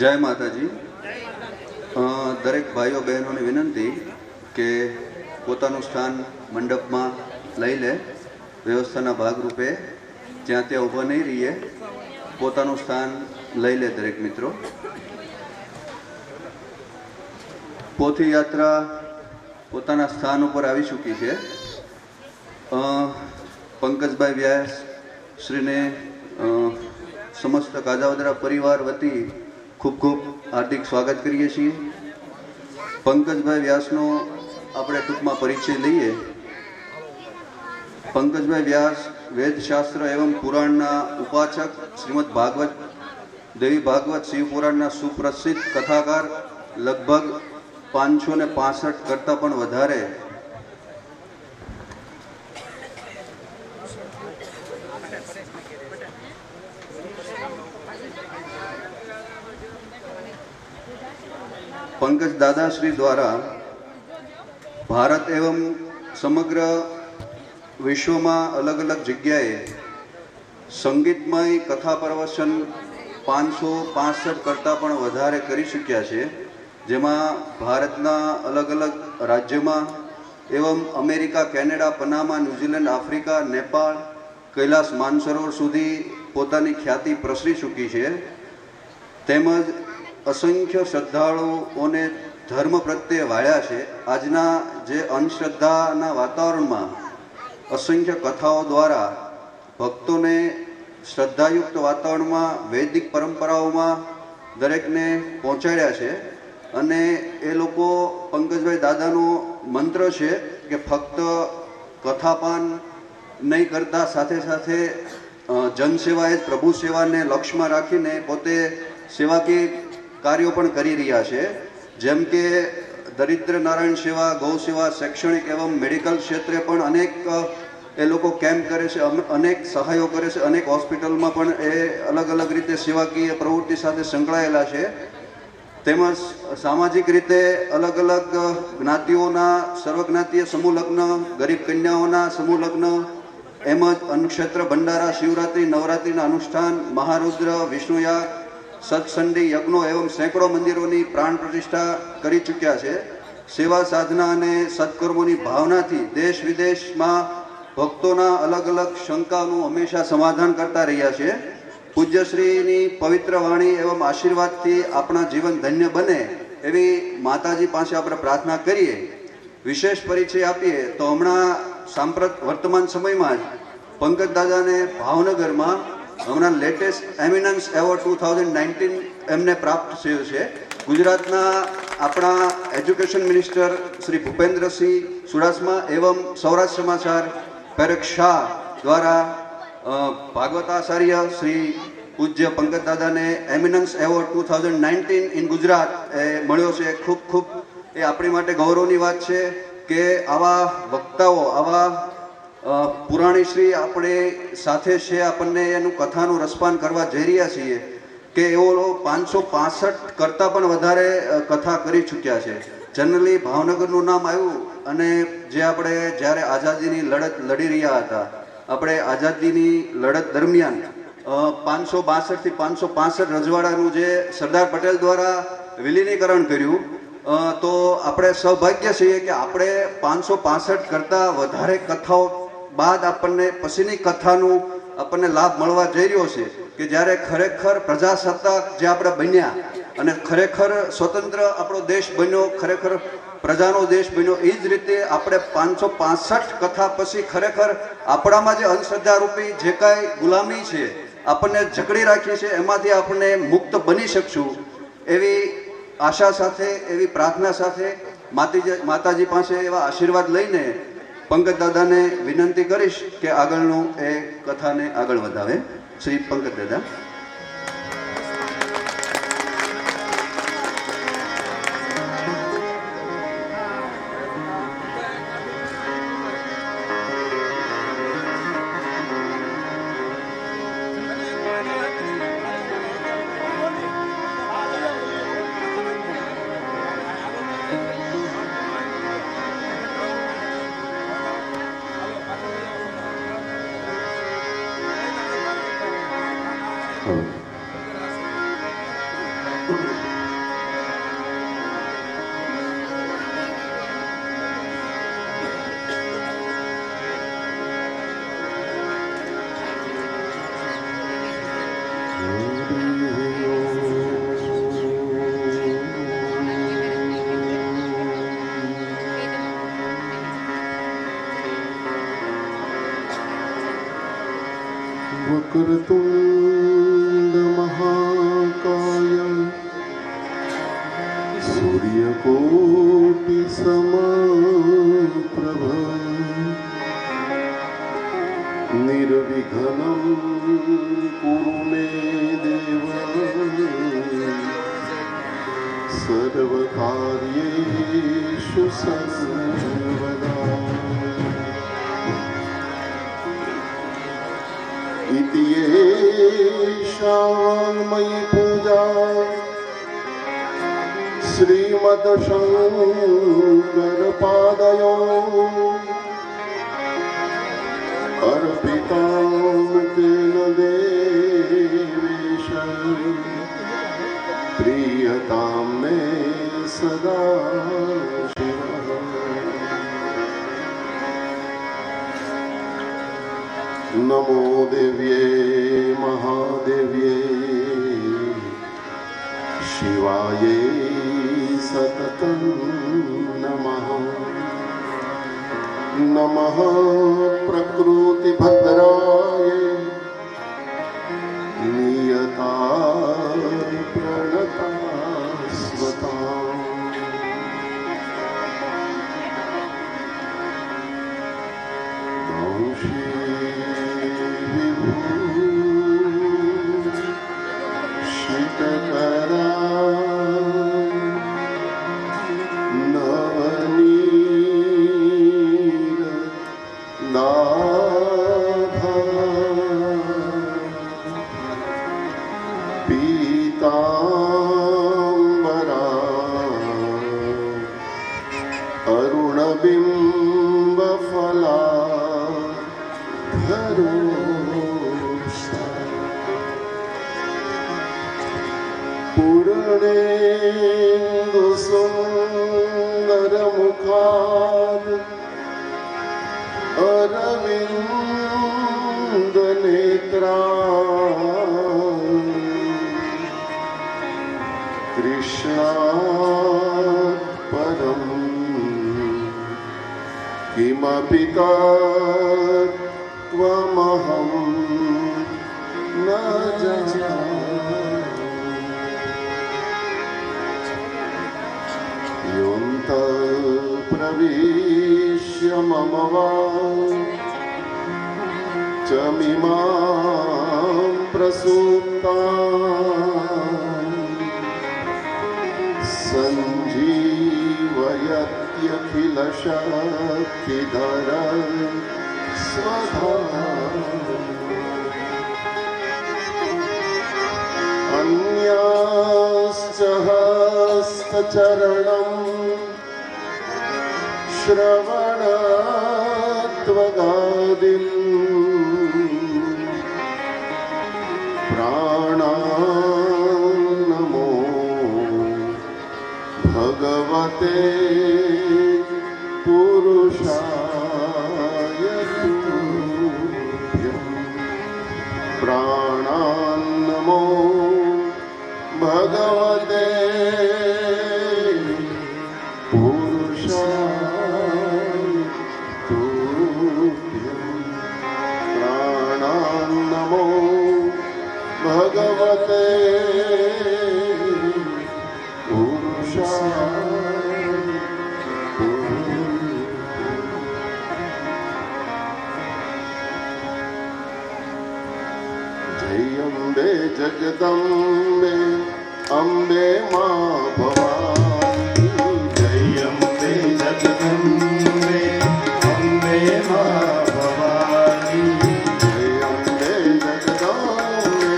જય માતાજી. દરેક ભાઈઓ બહેનોને વિનંતી કે પોતાનું સ્થાન મંડપમાં લઈ લે. વ્યવસ્થાના ભાગરૂપે જ્યાં ત્યાં ઊભા નહીં રહીએ, પોતાનું સ્થાન લઈ લે દરેક મિત્રો. પોથી યાત્રા પોતાના સ્થાન ઉપર આવી ચૂકી છે. પંકજભાઈ વ્યાસ શ્રીને સમસ્ત કાજાવદરા પરિવાર વતી ખૂબ ખૂબ હાર્દિક સ્વાગત કરીએ છીએ. પંકજભાઈ વ્યાસનો આપણે ટૂંકમાં પરિચય લઈએ. પંકજભાઈ વ્યાસ વેદશાસ્ત્ર એવં પુરાણના ઉપાચક, શ્રીમદ ભાગવત, દેવી ભાગવત, શિવ પુરાણના સુપ્રસિદ્ધ કથાકાર, લગભગ 565 કરતાં પણ વધારે पंकज दादा श्री द्वारा भारत एवं समग्र विश्व में अलग अलग जगह संगीतमय कथा प्रवचन 565 करता पण वधारे करी चुक्या छे, जेमा भारतना अलग अलग राज्य में एवं America, Canada, Panama, New Zealand, Africa, Nepal, Kailash Mansarovar सुधी पोतानी ख्याति प्रसरी चूकी है. तेमज असंख्य श्रद्धाळुओने धर्म प्रत्ये वाळ्या छे. आजना जे अंधश्रद्धाना वातावरण में असंख्य कथाओं द्वारा भक्तों ने श्रद्धायुक्त वातावरण में वैदिक परंपराओं में दरेक ने पहोंचाड्या छे. अने ए लोको पंकजभाई दादानो मंत्र छे कि फक्त कथापान नहीं करता, साथे साथे जनसेवा प्रभु सेवा ने लक्ष्य में राखीने पोते सेवाकीय कार्यों पण करी रह्या छे. जेम के दरिद्र नारायण सेवा, गौ सेवा, शैक्षणिक एवं मेडिकल क्षेत्रे पण अनेक ए लोको केम्प करे छे, अनेक सहायो करे छे. अनेक हॉस्पिटल में पण ए अलग अलग रीते सेवाकीय प्रवृत्ति साथे संकळायेला छे. तेमज सामाजिक रीते अलग अलग ज्ञातिओना सर्वज्ञातीय समूह लग्न, गरीब कन्याओना समूह लग्न, एमज अनुक्षेत्र भंडारा, शिवरात्रि, नवरात्रिना अनुष्ठान, महारुद्र, विष्णुयाग, सत्संडी यज्ञों एवं सैकड़ों मंदिरों की प्राण प्रतिष्ठा करी चुक्या है. सेवा साधना ने सत्कर्मों भावना थी देश विदेश में भक्तों अलग अलग शंका हमेशा समाधान करता रह्या है. पूज्यश्री पवित्र वाणी एवं आशीर्वाद थी अपना जीवन धन्य बने एवी माताजी पासे आपणे प्रार्थना करिए. विशेष परिचय आपीए तो हमणा सांप्रत वर्तमान समय में पंकज दादा ने भावनगर में हमना लेटेस्ट एमिनन्स एवॉर्ड 2019 एमने प्राप्त थयो छे. गुजरातना अपना एज्युकेशन मिनिस्टर श्री भूपेन्द्रसिंह चुडासमा एवं सौराष्ट्र समाचार पेरक शाह द्वारा भागवताचार्य श्री पूज्य पंकज दादा ने एमिनन्स एवॉर्ड 2019 इन गुजरात मळ्यो छे. खूब खूब ए आपणी माटे गौरवनी वात छे के आवा वक्ताओ, आवा पुराणी श्री अपने साथे छे. आपने एनु कथानु रसपान करवा जई रह्या छीए के एवो 565 करता पण वधारे कथा करी चूक्या छे. जनरली भावनगरનું નામ આવ્યું અને જે આપણે જ્યારે આઝાદીની લડત લડી રહ્યા હતા, આપણે આઝાદીની લડત દરમિયાન 562 થી 565 રજવાડાનું જે સરદાર પટેલ દ્વારા વિલીનીકરણ કર્યું, તો આપણે સૌભાગ્ય છીએ કે આપણે 565 કરતા વધારે કથાઓ बाद आपने पछीनी कथानु आपने लाभ मळवा जई रह्यो छे कि ज्यारे खरेखर प्रजासत्ताक जे आपणे बन्या अने खरेखर स्वतंत्र आपणो देश बन्यो, खरेखर प्रजानो देश बन्यो, ए ज रीते आपणे 565 कथा पछी खरेखर आपणामां जे अंधश्रद्धा रूपी जे कांई गुलामी छे आपने जकड़ी राखी छे एमांथी आपणे मुक्त बनी शकशुं एवी आशा साथे, एवी प्रार्थना साथे माताजी पासे एवा आशीर्वाद लईने पंकज दादा ने विनंती करीश के आगळनो ए कथा ने आगळ वधावे. श्री पंकज दादा. Thank you. वक्रतुंड महाकाय सूर्यकोटि समप्रभ निर्विघ्नं कुरु मे देव सर्वकार्येषु सर्वदा। इति एषा मयि पूजा श्रीमद्शङ्करपादयोः अर्पितां तेन देवेश प्रीयतां मे सदा शिवः। नमो देव्ये महादेव्ये शिवाये सततं नमः। नमः प्रकृतिभद्राय नियता प्रणता स्वताम्। शीतकरा नवनीर नाभा पीताम्बरा अरुणबिम्बफला पूर्णेन्दु सुन्दरमुखात् अरविन्दनेत्रा कृष्णात् परं किमपि तत्त्वमहं न जाने। योऽन्तः प्रविश्य मम वाचमिमां प्रसूप्ताम् सञ्जीवयत्यखिलशक्तिधर स्वधाम्। अन्याश्च हस्तचरणं श्रवणत्वगादिं प्राणान्नमो भगवते पुरुषाय तुभ्यं। प्राणान्नमो भगवते पुरुषाय तुभ्यं। प्राणान्नमो भगवते पुरुषाय तुभ्यं। जय अम्बे जगदम्बे अम्बे मां भवानी। जय अम्बे जगदम्बे अम्बे मां भवानी। जय अम्बे जगदम्बे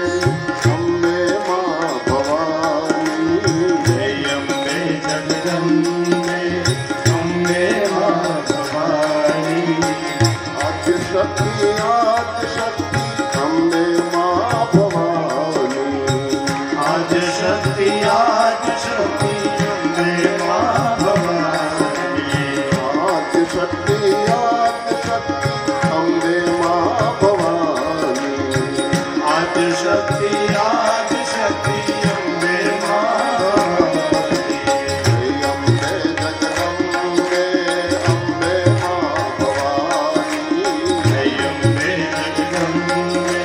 अम्बे मां भवानी। जय अम्बे जगदम्बे अम्बे मां भवानी। आदिशक्ति आदिशक्ति अम्बे मां भवानी। आदिशक्ति आदिशक्ति अम्बे मां भवानी। आदिशक्ति आदिशक्ति अम्बे मां भवानी। आदिशक्ति आदिशक्ति अम्बे मां भवानी। जय अम्बे जगदम्बे अम्बे मां भवानी। जय अम्बे जगदम्बे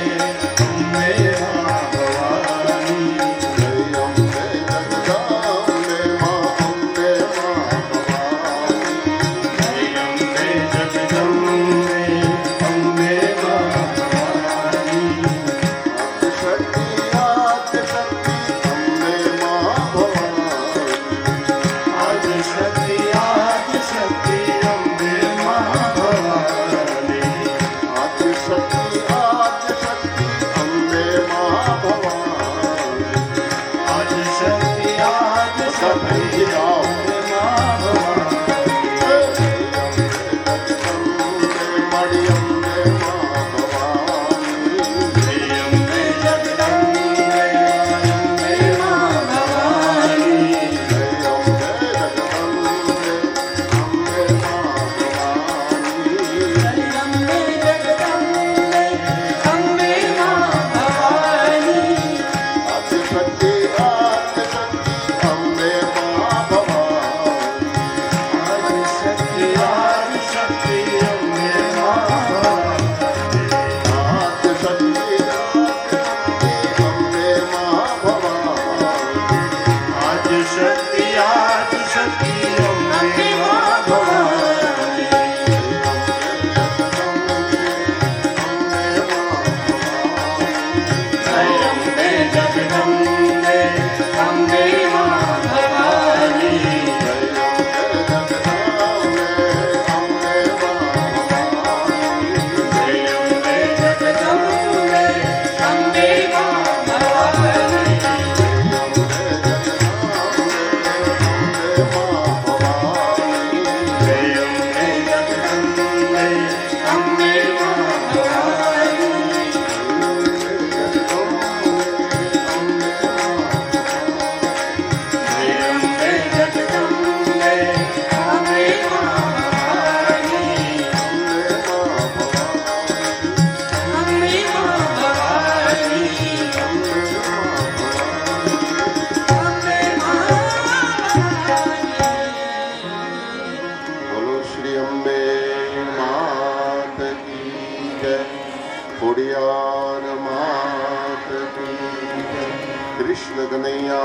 कृष्ण कन्हैया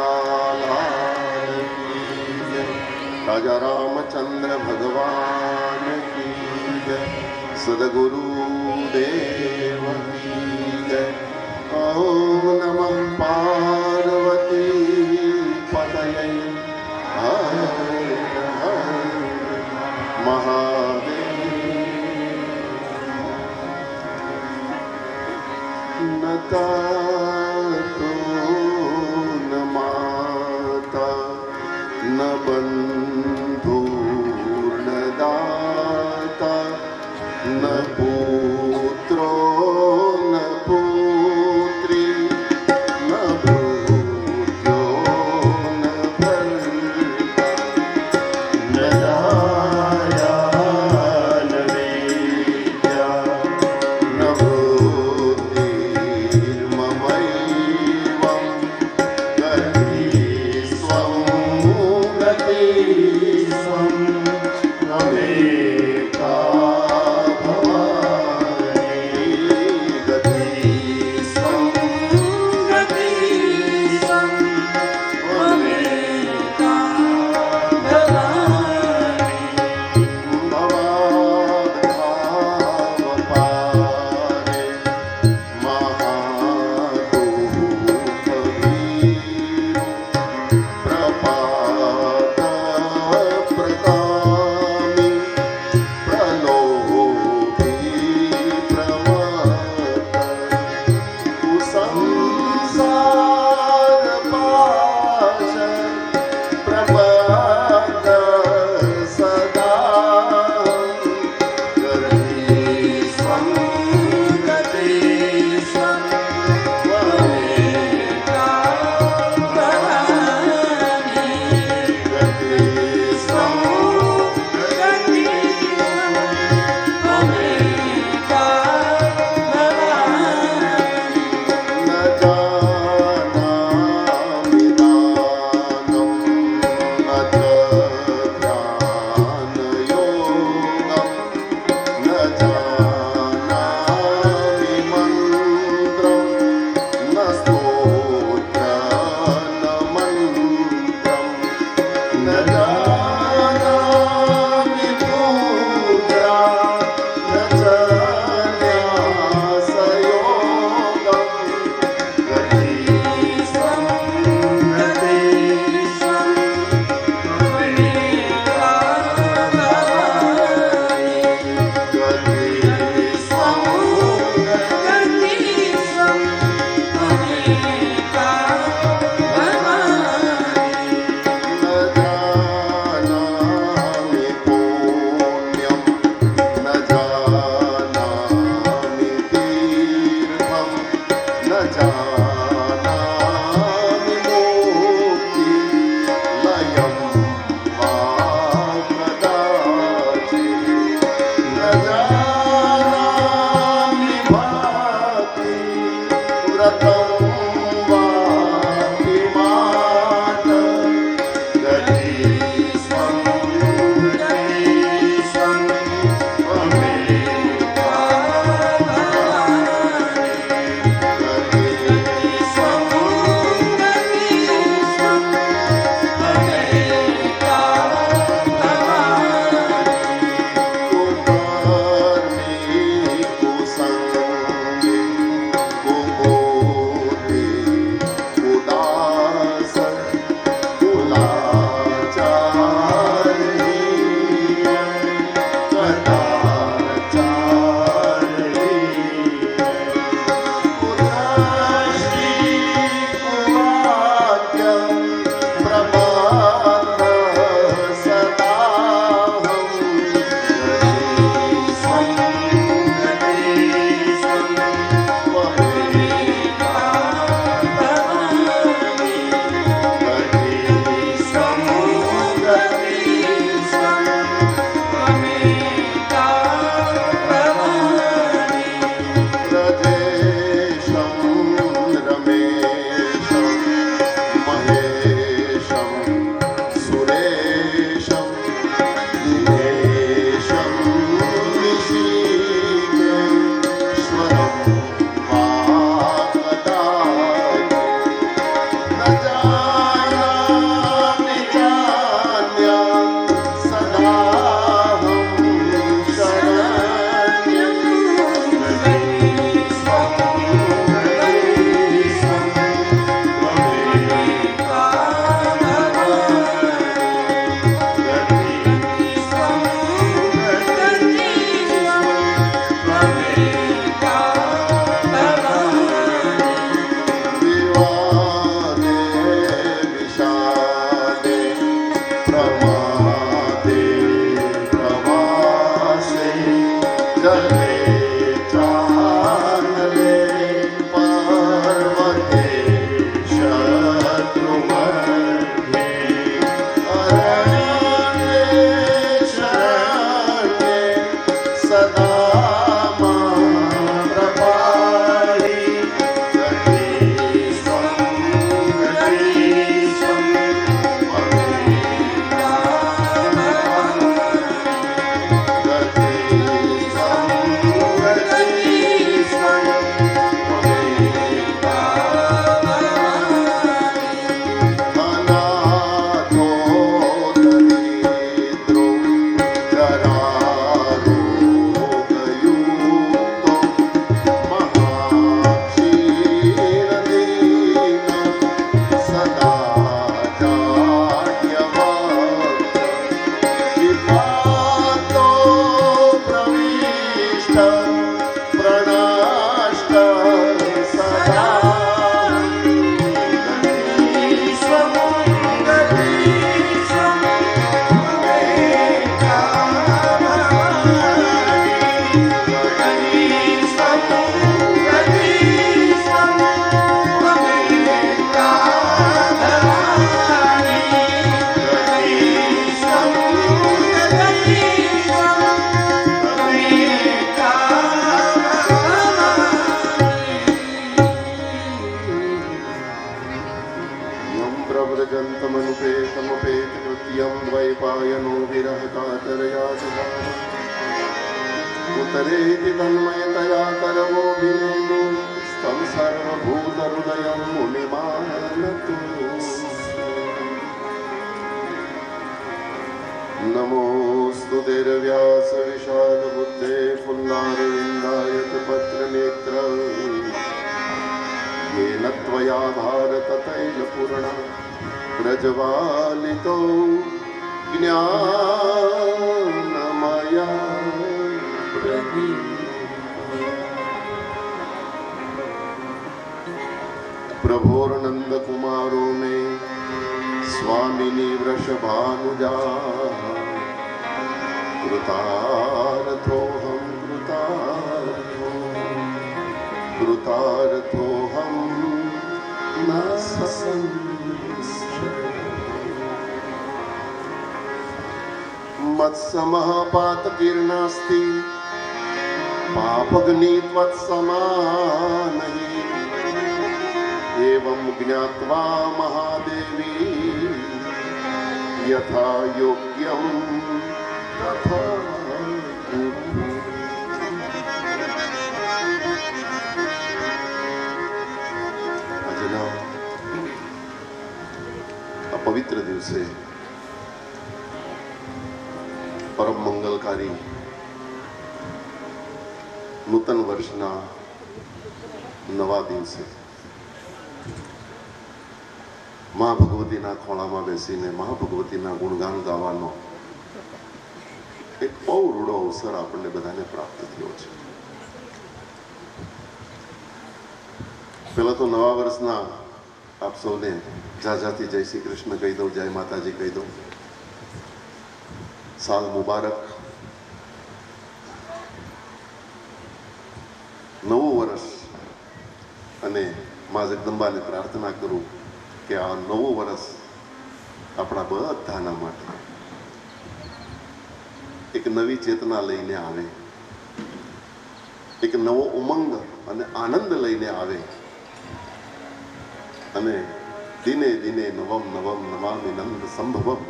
लाल की जय। राजा रामचंद्र भगवान की जय। सदगुरु देव की जय। ओम नमः पार्वती पतये हर हर महादेव। न तातो न माता न बंधु न दाता न पुत्रो न पुत्री न भृत्यो न भर्ता न जाया न विद्या न बुद्धिर्ममैवं गतिस्त्वं गतिस्त्वं त्वमेका भवानि गतिस्त्वं गतिस्त्वं त्वमेका भवानि महादुःखवीरो प्रपातप्रगामी प्रलोभी प्रमत्त कुसंसारपाश प्रबद्ध सदा गतिस्त्वं गतिस्त्वं त्वमेका भवानि गतिस्त्वं गतिस्त्वं त्वमेका भवानि। न जानामि दानं न च ध्यानयोगं न जानामि मन्त्रं न स्तोत्रं न मन्त्रं न जानामि पूजा न च न्यासयोगं गतिस्त्वं गतिस्त्वं त्वमेका भवानि गतिस्त्वं गतिस्त्वं त्वमेका भवानि। न जानामि पुण्यं न जानामि तीर्थं न जानामि मुक्तिलयं वा कदाचित् न जानामि भाति व्रतं वा किमात् गतिस्त्वं गतिस्त्वं त्वमेका भवानि गतिस्त्वं व्रजन्तमनुपेतमपेतकृत्यं द्वैपायनो विरहकातरया उतरेति तन्मयतया करवोऽभिनन्दो तं सर्वभूतहृदयं मुनिमानतु। नमोऽस्तु तेर्व्यासविशालबुद्धे फुल्लारविन्दायतपत्रनेत्र येन त्वया भारततैलपूर्णा प्रज्वालितो ज्ञानमया प्रभोर्नन्दकुमारो मे स्वामिनी वृषभानुजा कृतार्थोऽहं कृतार्थोऽहं न मत्समः पातकीर्णास्ति पापग्नि त्वत्समानहि एवं ज्ञात्वा महादेवी यथा योग्यं तथा कुरु। આજના આ પવિત્ર દિવસે પરમ મંગલકારી નૂતન વર્ષના નવા દિવસે મા ભગવતીના ખોળામાં બેસીને મા ભગવતીના ગુણગાન ગાવાનો એક બહુ રૂડો અવસર આપણને બધાને પ્રાપ્ત થયો છે. પહેલા તો નવા વર્ષના આપ સૌને જાજાથી જય શ્રી કૃષ્ણ કહી દઉં, જય માતાજી કહી દઉં. સાલ મુબારક. નવું વર્ષ અને મા જગદંબાને પ્રાર્થના કરું કે આ નવું વર્ષ આપણા બધાના માટે એક નવી ચેતના લઈને આવે, એક નવો ઉમંગ અને આનંદ લઈને આવે અને દિને દિને નવમ નવમ નમામિ નંદ સંભવમ.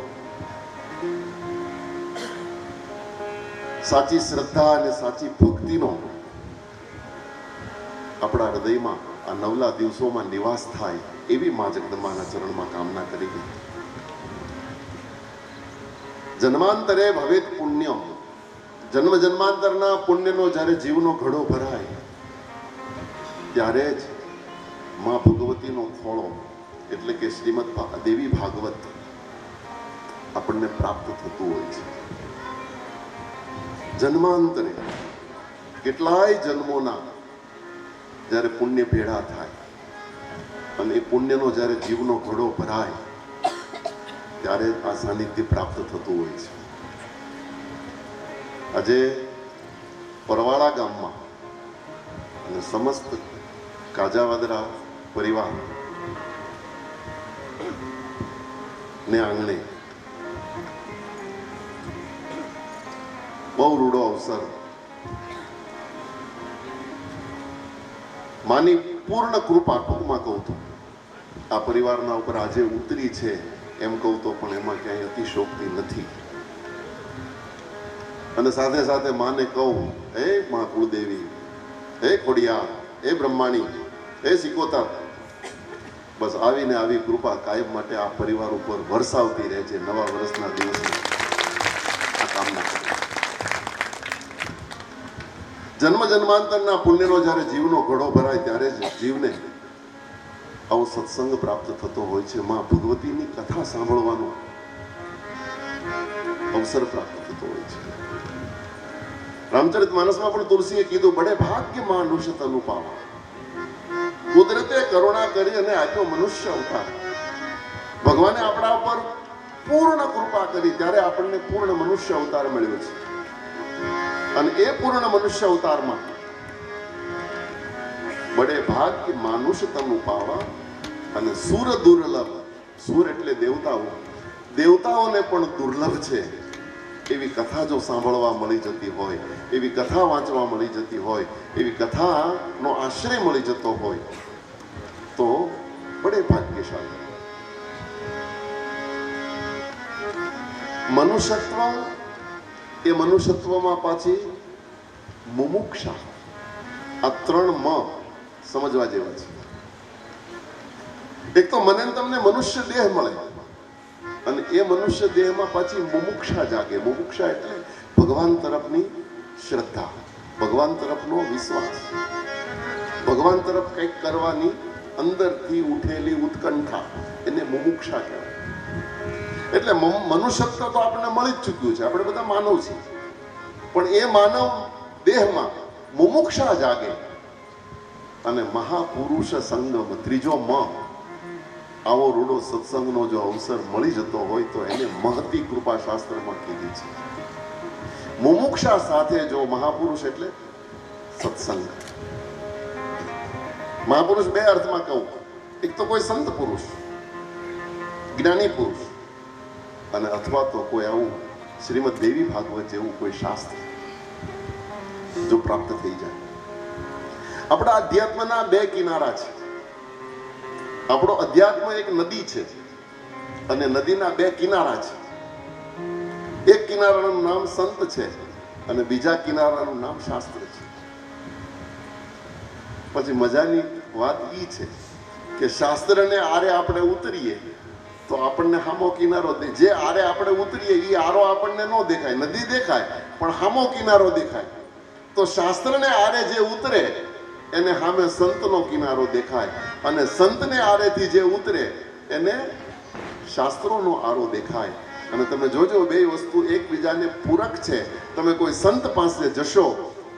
સાચી શ્રદ્ધા અને સાચી ભક્તિનો આપણા હૃદયમાં આ નવલા દિવસોમાં નિવાસ થાય એવી મા જગદંબાના ચરણમાં કામના કરી હતી. જન્માંતરે ભવેત પુણ્યમ, જન્મ જન્માંતરના પુણ્યનો જ્યારે જીવનો ઘડો ભરાય ત્યારે જ મા ભગવતીનો ખોળો એટલે કે શ્રીમદ દેવી ભાગવત આપણને પ્રાપ્ત થતું હોય છે. જન્માંતરે કેટલાય જન્મોના જ્યારે પુણ્ય ભેળા થાય અને એ પુણ્યનો જ્યારે જીવનો ઘડો ભરાય ત્યારે આ સાનિધ્ય પ્રાપ્ત થતું હોય છે. આજે પરવાળા ગામમાં અને સમસ્ત કાજાવાદરા પરિવાર ને આંગણે બહુ રૂડો અવસર માની પૂર્ણ કૃપા, ટૂંકમાં કહું તો આ પરિવારના ઉપર આજે ઉતરી છે એમ કહું તો પણ એમાં ક્યાંય અતિશોક્તિ નથી. અને સાથે સાથે માને કહું, હે મા કુળદેવી, હે ખોડિયા, હે બ્રહ્માણી, હે સિકોતર, બસ આવીને આવી કૃપા કાયમ માટે આ પરિવાર ઉપર વરસાવતી રહે છે. નવા વર્ષના દિવસે આ કામના કરે. જન્મ જન્માંતરના પુણ્યનો જ્યારે જીવનો ઘડો ભરાય ત્યારે જ જીવને આવો સત્સંગ પ્રાપ્ત થતો હોય છે. માં ભગવતીની કથા સાંભળવાનો અવસર પ્રાપ્ત થતો હોય છે. રામચરિત માનસમાં પણ તુલસીએ કીધું, બડે ભાગ્ય માનુષ તનુ પાવા. કુદરતે કરુણા કરી અને આપ્યો મનુષ્ય અવતાર. ભગવાને આપણા ઉપર પૂર્ણ કૃપા કરી ત્યારે આપણને પૂર્ણ મનુષ્ય અવતાર મળ્યો છે. અને એ પૂર્ણ મનુષ્ય અવતારમાં બડે ભાગ્ય માનુષ તનુ પાવા અને સુર દુર્લભ. સુર એટલે દેવતાઓ, દેવતાઓને પણ દુર્લભ છે એવી કથા જો સાંભળવા મળી જતી હોય, એવી કથા વાંચવા મળી જતી હોય, એવી કથાનો આશ્રય મળી જતો હોય તો બડે ભાગ્યશાળી. મનુષ્યત્વ એ મનુષ્યત્વમાં પાછી મુમુક્ષા, આ 3 મ સમજવા જેવા છે. એક તો મને તમને મનુષ્ય દેહ મળે અને એ મનુષ્ય દેહમાં પાછી મુમુક્ષા જાગે. મુમુક્ષા એટલે ભગવાન તરફની શ્રદ્ધા, ભગવાન તરફનો વિશ્વાસ, ભગવાન તરફ કંઈક કરવાની અંદરથી ઉઠેલી ઉત્કંઠા, એને મુમુક્ષા કહેવાય. એટલે મનુષ્યત્વ તો આપણને મળી જ ચૂક્યું છે, આપણે બધા માનવ છીએ, પણ એ માનવ દેહમાં મુમુક્ષા જાગે અને મહાપુરુષ સંગમ, ત્રીજો મ, આવો રૂડો સત્સંગનો જો અવસર મળી જતો હોય તો એને મહતી કૃપા શાસ્ત્રમાં કીધી છે. મુમુક્ષા સાથે જો મહાપુરુષ એટલે સત્સંગ. મહાપુરુષ 2 અર્થમાં કહું, એક તો કોઈ સંત પુરુષ, જ્ઞાની પુરુષ, અને અથવા તો કોઈ આવું શ્રીમદ દેવી ભાગવત જેવું કોઈ શાસ્ત્ર જો પ્રાપ્ત થઈ જાય. આપણા અધ્યાત્મના 2 કિનારા છે. આપણો અધ્યાત્મ એક નદી છે અને નદીના 2 કિનારા છે. એક કિનારાનું નામ સંત છે અને બીજા કિનારાનું નામ શાસ્ત્ર છે. પછી મજાની વાત એ છે કે શાસ્ત્રને આરે આપણે ઉતરીએ તો આપણને હામો કિનારો જે આરે આપણે ઉતરીએ એ આરો આપણને ન દેખાય, નદી દેખાય પણ હામો કિનારો દેખાય. તો શાસ્ત્રને આરે જે ઉતરે એને સામે સંતનો કિનારો દેખાય અને સંતને આરેથી જે ઉતરે એને શાસ્ત્રોનો આરો દેખાય. અને તમે જોજો 2 વસ્તુ એકબીજાને પૂરક છે. તમે કોઈ સંત પાસે જશો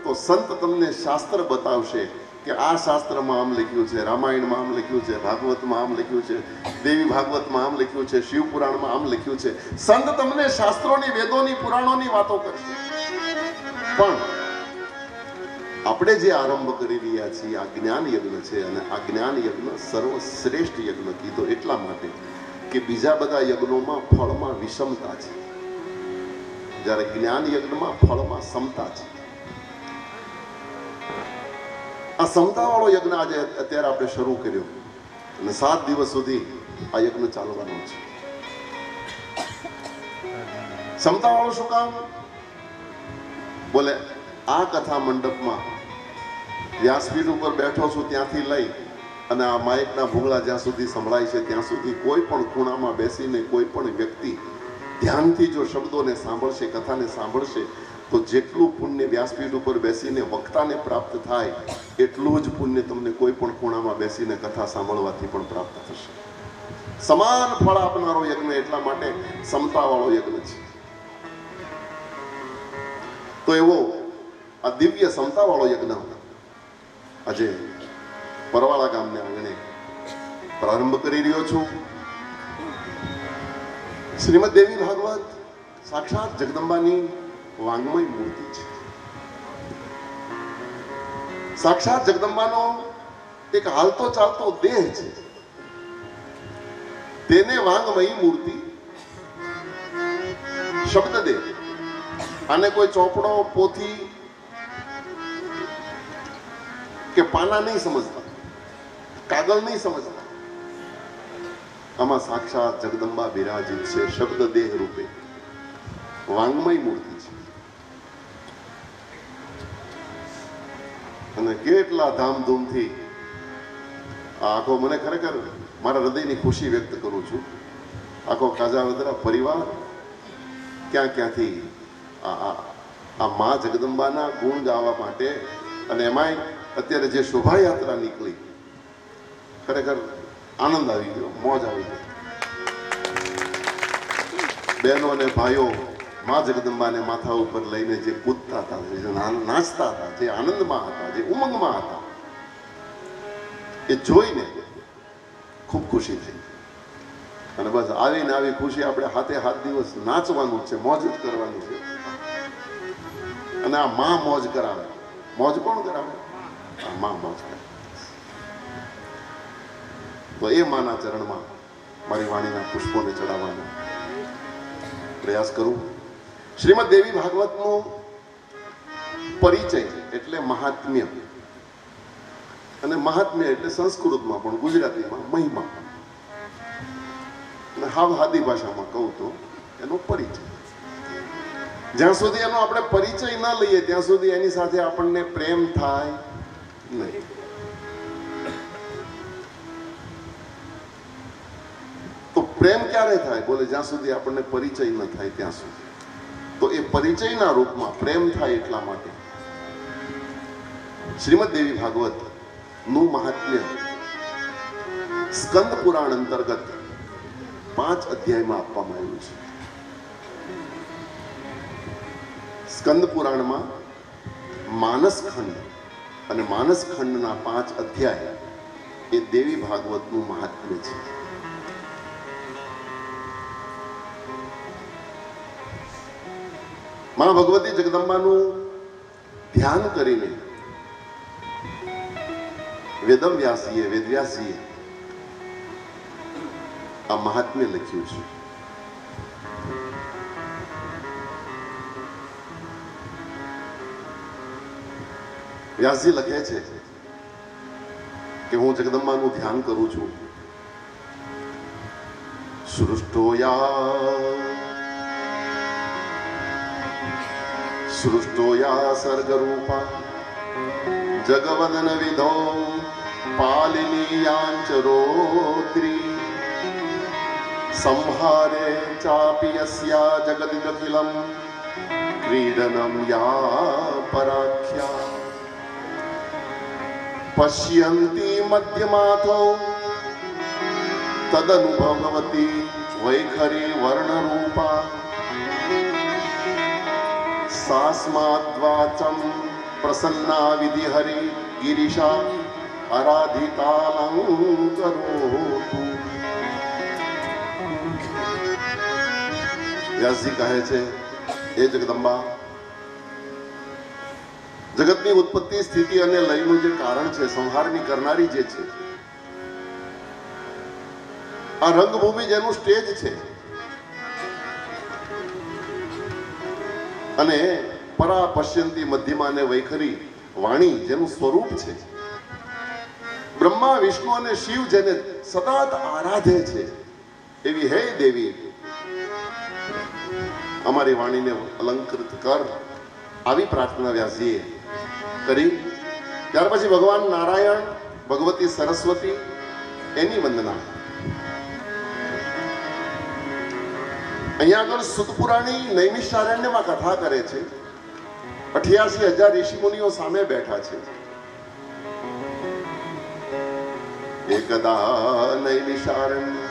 તો સંત તમને શાસ્ત્ર બતાવશે કે આ શાસ્ત્રમાં આમ લખ્યું છે, રામાયણમાં આમ લખ્યું છે, ભાગવતમાં આમ લખ્યું છે, દેવી ભાગવતમાં આમ લખ્યું છે, શિવ પુરાણમાં આમ લખ્યું છે. સંત તમને શાસ્ત્રોની, વેદોની, પુરાણોની વાતો કરશે. પણ આપણે જે આરંભ કરી રહ્યા છીએ આ જ્ઞાન યજ્ઞ છે અને આ જ્ઞાન યજ્ઞ સર્વશ્રેષ્ઠ યજ્ઞ કીધો એટલા માટે કે બીજા બધા યજ્ઞોમાં ફળમાં વિષમતા છે, જ્યારે જ્ઞાન યજ્ઞમાં ફળમાં સમતા છે. આ સમતાવાળો યજ્ઞ આજે અત્યારે આપણે શરૂ કર્યો અને 7 દિવસ સુધી આ યજ્ઞ ચાલવાનો છે. સમતાવાળો શું કામ? બોલે આ કથા મંડપમાં વ્યાસપીઠ ઉપર બેઠો છું ત્યાંથી લઈ અને આ માઇકના ભૂંગળા જ્યાં સુધી સંભળાય છે ત્યાં સુધી કોઈ પણ ખૂણામાં બેસીને કોઈ પણ વ્યક્તિ ધ્યાનથી જો શબ્દોને સાંભળશે, કથાને સાંભળશે તો જેટલું પુણ્ય વ્યાસપીઠ ઉપર બેસીને વક્તાને પ્રાપ્ત થાય એટલું જ પુણ્ય તમને કોઈ પણ ખૂણામાં બેસીને કથા સાંભળવાથી પણ પ્રાપ્ત થશે. સમાન ફળ આપનારો યજ્ઞ એટલા માટે સમતાવાળો યજ્ઞ છે. તો એવો આ દિવ્ય સમતાવાળો યજ્ઞ આજે પરવાળા ગામને આંગણે પ્રારંભ કરી રહ્યો છું. શ્રીમદ દેવી ભાગવત સાક્ષાત જગદંબાની વાંગમય મૂર્તિ છે. સાક્ષાત જગદંબાનો એક હાલતો ચાલતો દેહ છે. તેને વાંગમયી મૂર્તિ, શબ્દ દેહ. આને કોઈ ચોપડો, પોથી કે પાના નહીં સમજતા, કાગળ નહીં સમજતા. આમાં સાક્ષાત જગદંબા બિરાજિત છે, શબ્દ દેહ રૂપે વાંગમય મૂર્તિ છે. અને કેટલા ધામધૂમથી આ આખો, મને ખરેખર મારા હૃદયની ખુશી વ્યક્ત કરું છું, આખો કાજાવદરા પરિવાર ક્યાં ક્યાંથી આ મા જગદંબાના ગુણ ગાવા માટે, અને એમાંય અત્યારે જે શોભાયાત્રા નીકળી, ખરેખર આનંદ આવી ગયો, મોજ આવી ગઈ. બહેનો અને ભાઈઓ મા જગદંબાને માથા ઉપર લઈને જે કૂદતા હતા, જે નાચતા હતા, જે આનંદમાં હતા, જે ઉમંગમાં હતા, એ જોઈને ખૂબ ખુશી થઈ. અને બસ આવીને આવી ખુશી આપણે હાથે હાથ દિવસ નાચવાનું છે, મોજ જ કરવાની છે. અને આ માં મોજ કરાવે. મોજ કોણ કરાવે? આ માં મોજ કરાવે. તો એ માના ચરણમાં મારી વાણીના પુષ્પોને ચડાવવાનો પ્રયાસ કરું. શ્રીમદ દેવી ભાગવતનો પરિચય એટલે મહાત્મ્ય, અને મહાત્મ્ય એટલે સંસ્કૃતમાં પણ ગુજરાતીમાં મહિમા, અને હાવ હાદી ભાષામાં કહું તો એનો પરિચય. જ્યાં સુધી એનો આપણે પરિચય ન લઈએ ત્યાં સુધી એની સાથે આપણને પ્રેમ થાય નહીં. તો પ્રેમ ક્યારે થાય? બોલે જ્યાં સુધી આપણને પરિચય ન થાય ત્યાં સુધી. તો એ પરિચયના રૂપમાં પ્રેમ થાય એટલા માટે શ્રીમદ દેવી ભાગવત નું મહાત્મ્ય સ્કંદ પુરાણ અંતર્ગત 5 અધ્યાયમાં આપવામાં આવ્યું છે. સ્કંદ પુરાણમાં માનસખંડ અને માનસખંડના 5 અધ્યાય એ દેવી ભાગવતનું મહાત્મ્ય છે. માં ભગવતી જગદંબાનું ધ્યાન કરીને વેદવ્યાસીએ આ મહાત્મ્ય લખ્યું છે. વ્યાસજી લખે છે કે હું જગદંબાનું ધ્યાન કરું છું. સૃષ્ટોયા સર્ગરૂપા જગવદન વિધો પાલિનીયાંચરોત્રી સંહારે ચાપી યસ્યા જગદિદખિલં ક્રીડનમ યા પરાખ્યા પશ્યન્તિ મધ્યમાથો તદનુભવતી વૈખરી વર્ણરૂપા સાસ્માદ્વાચમ પ્રસન્ના વિધિહરિ ગિરિશા આરાધિતાલંકરોતુ. વ્યાસજી કહે છે, એ જગદંબા, જગતની ઉત્પત્તિ સ્થિતિ અને લયનું જે કારણ છે, સંહારની કરનારી જે છે, આ રંગભૂમિ જેનું સ્ટેજ છે અને પરા પશ્યંતી મધ્યમાં અને વૈખરી વાણી જેનું સ્વરૂપ છે, બ્રહ્મા વિષ્ણુ અને શિવ જેને સતત આરાધે છે, એવી હે દેવી, અમારી વાણીને અલંકૃત કર. આવી પ્રાર્થના વ્યાસજીએ કરી. ત્યાર પછી ભગવાન નારાયણ, ભગવતી સરસ્વતી, એની વંદના. અહીંયા આગળ સુતપુરાણી નૈમિષારણ્યમાં કથા કરે છે. 88,000 ઋષિમુનિઓ સામે બેઠા છે. એકદા નૈમિષારણ્ય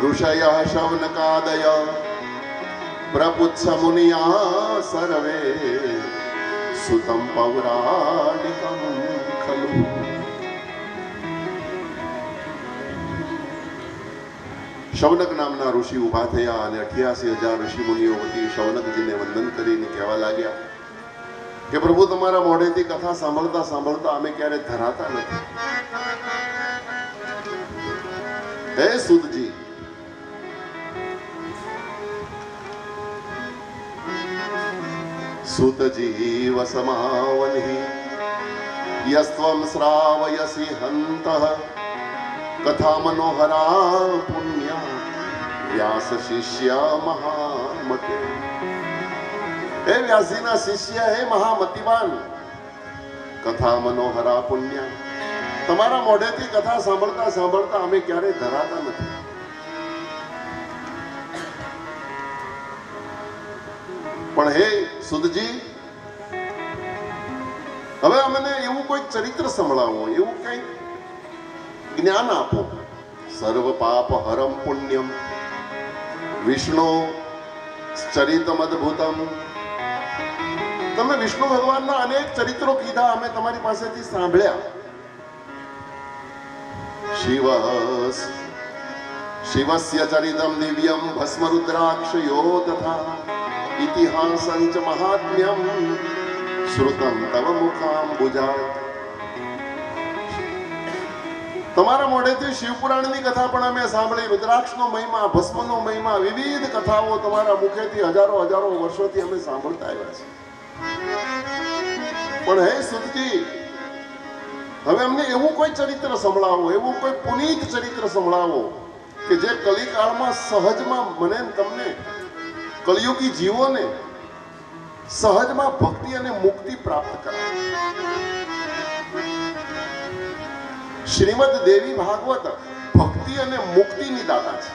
ઋષયઃ શૌનકાદય પ્રપુચ્છ મુનિયા સર્વે સુતં પૌરાણિકં ખલુ. શૌનક નામના ઋષિ ઉભા થયા અને 88,000 ઋષિ મુનિઓ વતી શૌનકજીને વંદન કરીને કહેવા લાગ્યા કે પ્રભુ, તમારા મોઢેથી કથા સાંભળતા સાંભળતા અમે ક્યારે ધરાતા નથી. હે સુતજી, સુતજી વસમાવનિ યસ્ત્વં શ્રાવયસી હંતઃ કથા મનોહરા પુણ્યા વ્યાસ શિષ્ય મહામતે. હે વ્યાસજીના શિષ્ય, હે મહામતિવાન, કથા મનોહરા પુણ્યા, તમારા મોઢેથી કથા સાંભળતા સાંભળતા અમે ક્યારે ધરાતા નથી. પણ હે સુતજી, હવે અમને એવું કોઈ ચરિત્ર સંભળાવો, એવું કઈ જ્ઞાન આપો. સર્વ પાપ હરમ પુણ્યમ વિષ્ણુ ચરિતમ અદ્ભુતમ. તમે વિષ્ણુ ભગવાનના અનેક ચરિત્રો કીધા, અમે તમારી પાસેથી સાંભળ્યા. શિવસ્ય ચરિતમ દિવ્યમ ભસ્મ રુદ્રાક્ષયો તથા ઇતિહાસં ચ મહાત્મ્યમ શ્રુતમ તવ મુખાંબુજાત. તમારા મોઢેથી શિવપુરાણની કથા પણ અમે સાંભળી, રુદ્રાક્ષનો મહિમા, ભસ્મનો મહિમા, વિવિધ કથાઓ તમારા મુખેથી હજારો હજારો વર્ષોથી અમે સાંભળતા આવ્યા છે. પણ હે સુતજી, હવે અમને એવું કોઈ ચરિત્ર સંભળાવો, એવું કોઈ પુનીત ચરિત્ર સંભળાવો કે જે કલિકાળમાં સહજમાં મને તમને કળિયુગી જીવોને સહજમાં ભક્તિ અને મુક્તિ પ્રાપ્ત કરાવે. શ્રીમદ દેવી ભાગવત ભક્તિ અને મુક્તિની દાતા છે.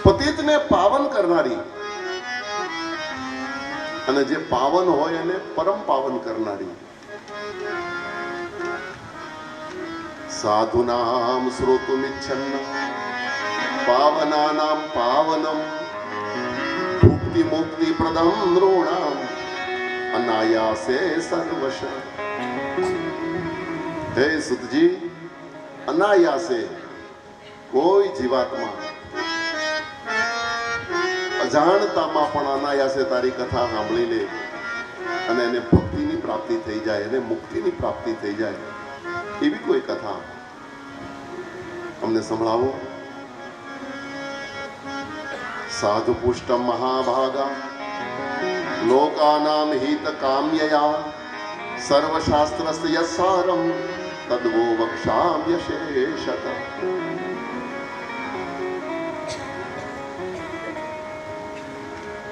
પતિતને પાવન કરનારી અને જે પાવન હોય એને પરમ પાવન કરનારી. સાધુનામ શ્રોતુમિચ્છન્ન પાવનાનામ પાવનમ ભુક્તિ મુક્તિ પ્રદમ નૃણામ અનાયાસે સર્વશ. હે સુતજી, અનાયાસે કોઈ જીવાત્મા અજાણતામાં પણ અનાયાસે તારી કથા સાંભળી લે અને એને ભક્તિની પ્રાપ્તિ થઈ જાય, એને મુક્તિની પ્રાપ્તિ થઈ જાય, એવી કોઈ કથા અમને સંભળાવો. સાધુ પુષ્ટ મહાભાગા લોકાનામ હિત કામ્યયા સર્વશાસ્ત્રસ્ય યસારમ તદ્વો વક્ષ્યામ્ય શેષત.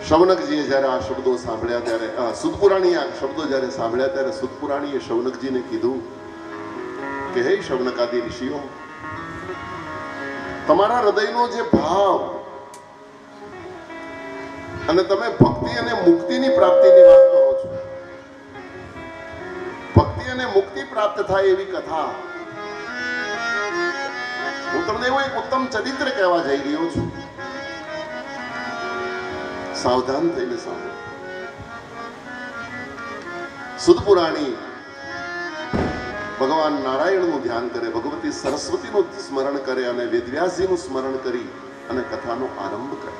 શૌનકજીએ જ્યારે આ શબ્દો સાંભળ્યા ત્યારે સુતપુરાણીએ આ શબ્દો જ્યારે સાંભળ્યા ત્યારે સુતપુરાણીએ શૌનકજીને કીધું કે હે શૌનકાદી ઋષિઓ, તમારા હૃદયનો જે ભાવ અને તમે ભક્તિ અને મુક્તિની પ્રાપ્તિની વાત કરો છો, ભક્તિ અને મુક્તિ પ્રાપ્ત થાય એવી કથા હું તમને એવું એક ઉત્તમ ચરિત્ર કહેવા જઈ રહ્યો છું. સાવધાન થઈને સાંભળો. સુતપુરાણી ભગવાન નારાયણનું ધ્યાન કરે, ભગવતી સરસ્વતીનું સ્મરણ કરે અને વેદવ્યાસજીનું સ્મરણ કરી અને કથાનો આરંભ કરે.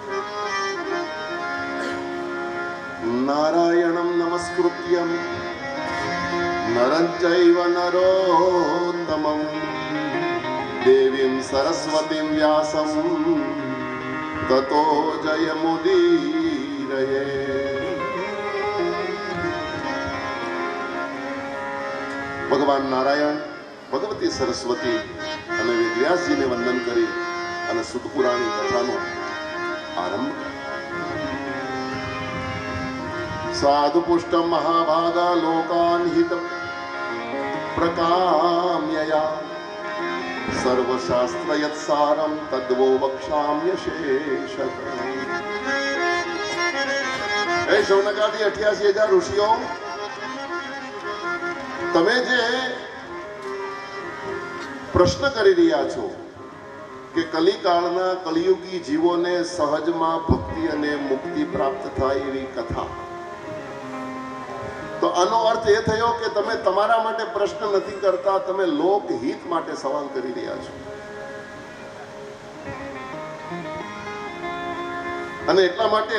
નારાયણમ નમસ્કૃત્યમ નરં ચૈવ નરોત્તમં દેવીમ સરસ્વતીમ વ્યાસમ તતો જયમુદીરયે. ભગવાન નારાયણ, ભગવતી સરસ્વતી અને વેદવ્યાસજીને વંદન કરી અને સુતપુરાણી કથાનો આરંભ. સાધુ પુષ્ટ મહાભાગા લોકાન હિત પ્રકામ્યયા સર્વશાસ્ત્ર યત્સારમ તદ્વો વક્ષ્યામ્ય શેષત. હે શૌનકાદી 88,000 ઋષિઓ, તમે જે પ્રશ્ન કરી રહ્યા છો કે કલિકાળના કલિયુગી જીવોને સહજમાં ભક્તિ અને મુક્તિ પ્રાપ્ત થાય એવી કથા, તો આનો અર્થ એ થયો કે તમે તમારા માટે પ્રશ્ન નથી કરતા, તમે લોકહિત માટે સવાલ કરી રહ્યા છો. અને એટલા માટે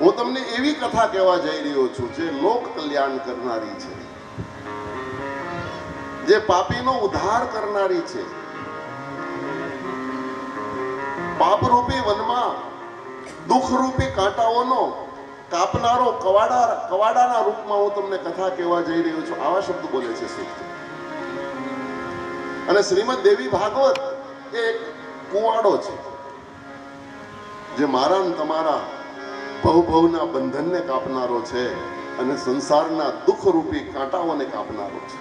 હું તમને એવી કથા કહેવા જઈ રહ્યો છું જે લોક કલ્યાણ કરનારી છે, જે પાપીનો ઉદ્ધાર કરનારી છે. પાપરૂપી વનમાં દુઃખરૂપી કાંટાઓનો કાપનારો કવાડાના રૂપમાં હું તમને કથા કહેવા જઈ રહ્યો છું. આવા શબ્દ બોલે છે સુત. અને શ્રીમદ દેવી ભાગવત એ એક કુવાડો છે જે મારા ને તમારા ભવભવના બંધનને કાપનારો છે અને સંસારના દુઃખરૂપી કાંટાઓને કાપનારો છે.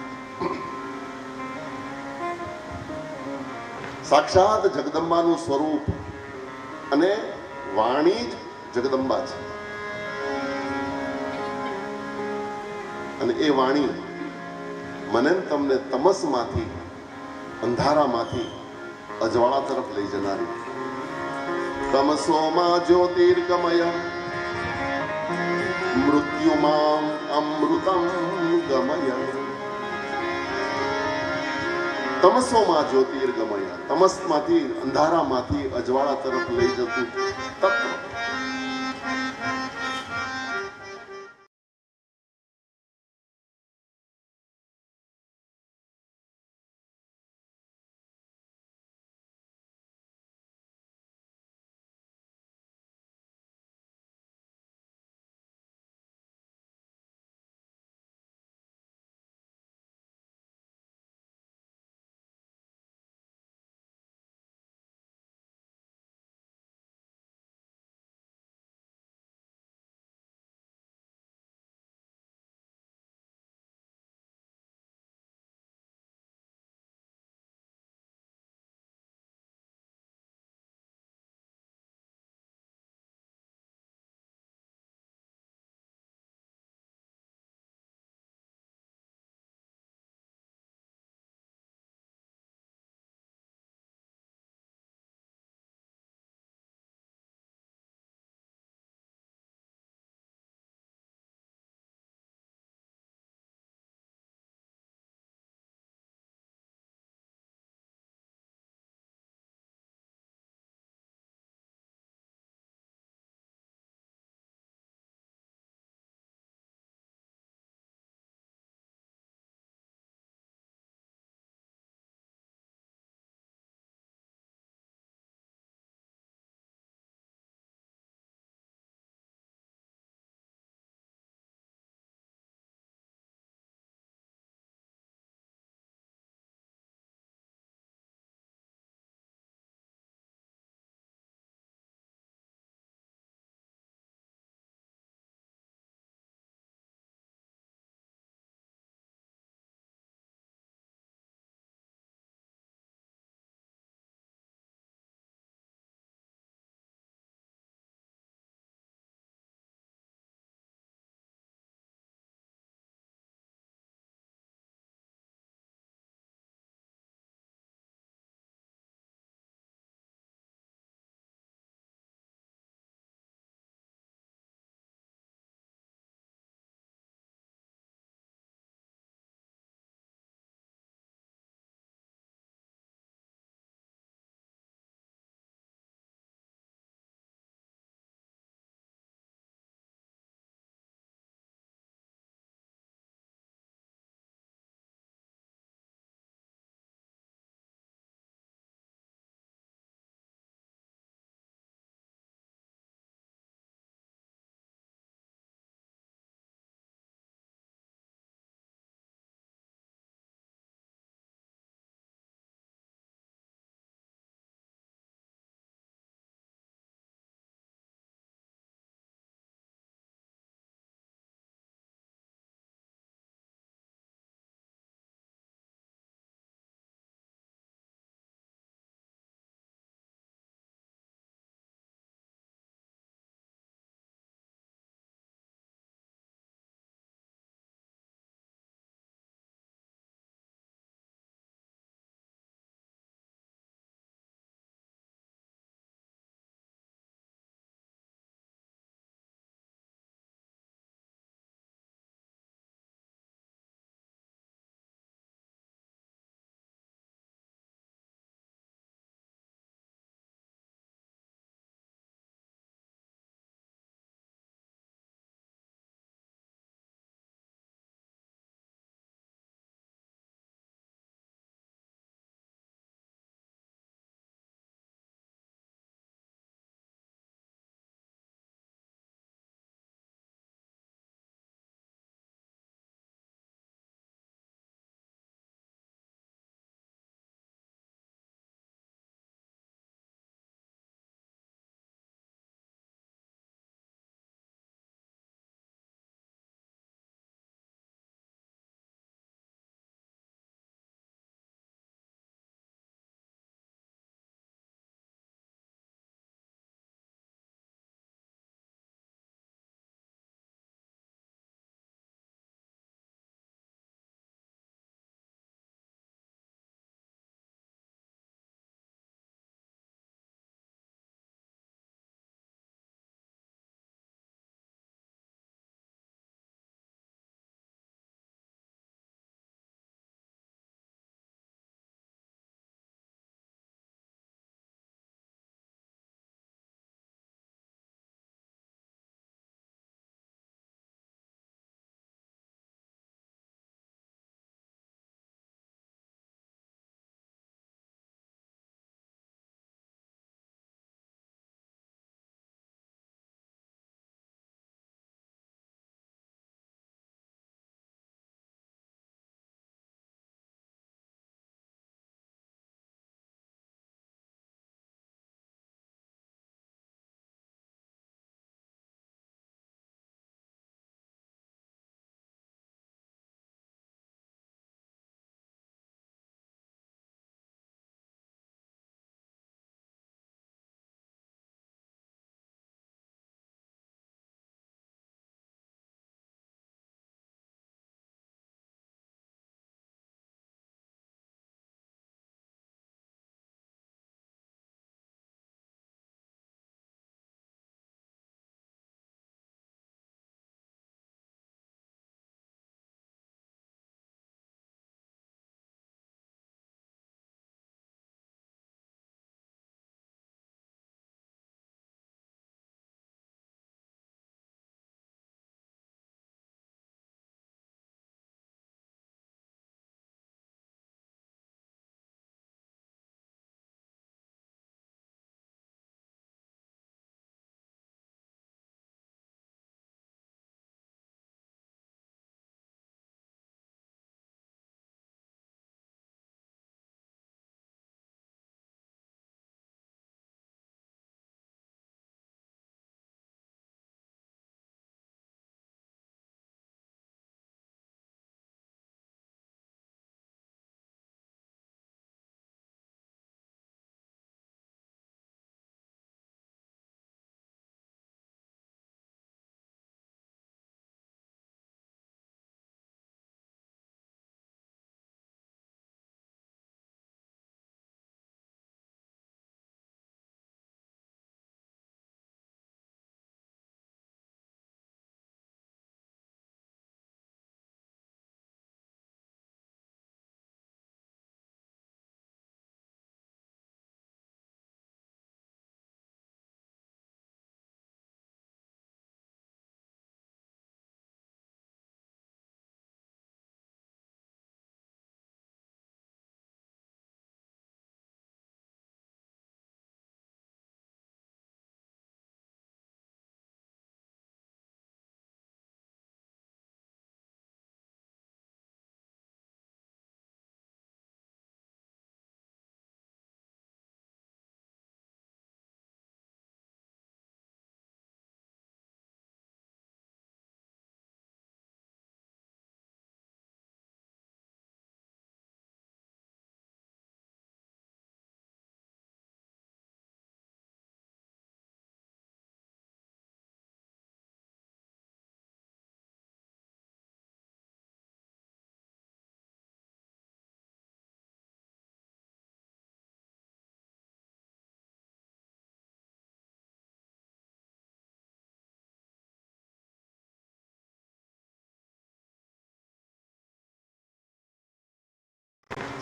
સાક્ષાત જગદંબાનું સ્વરૂપ અને વાણી જ જગદંબા છે. અને એ વાણી મને તમને તમસમાંથી, અંધારામાંથી અજવાળા તરફ લઈ જનારી. તમસોમાં જ્યોતિર્ગમય મૃત્યુમાં અમૃતમ ગમય. તમસોમાં જ્યોતિર્ગમય, તમસમાંથી, અંધારામાંથી અજવાળા તરફ લઈ જતું તત્વ.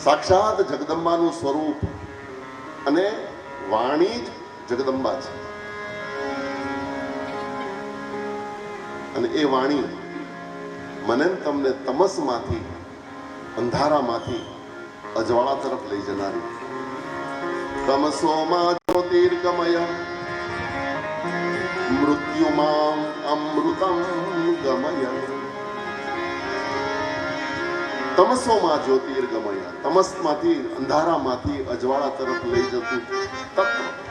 સાક્ષાત જગદંબાનું સ્વરૂપ અને વાણી જ જગદંબા છે. અને એ વાણી મને ને તમને તમસમાંથી, અંધારામાંથી અજવાળા તરફ લઈ જનારી. તમસોમાં જ્યોતિર્ગમય મૃત્યુમાં અમૃતમ ગમય. તમસોમાં જ્યોતિર્ગમય, તમસમાંથી અંધારામાંથી અજવાળા તરફ લઈ જતું તત્વ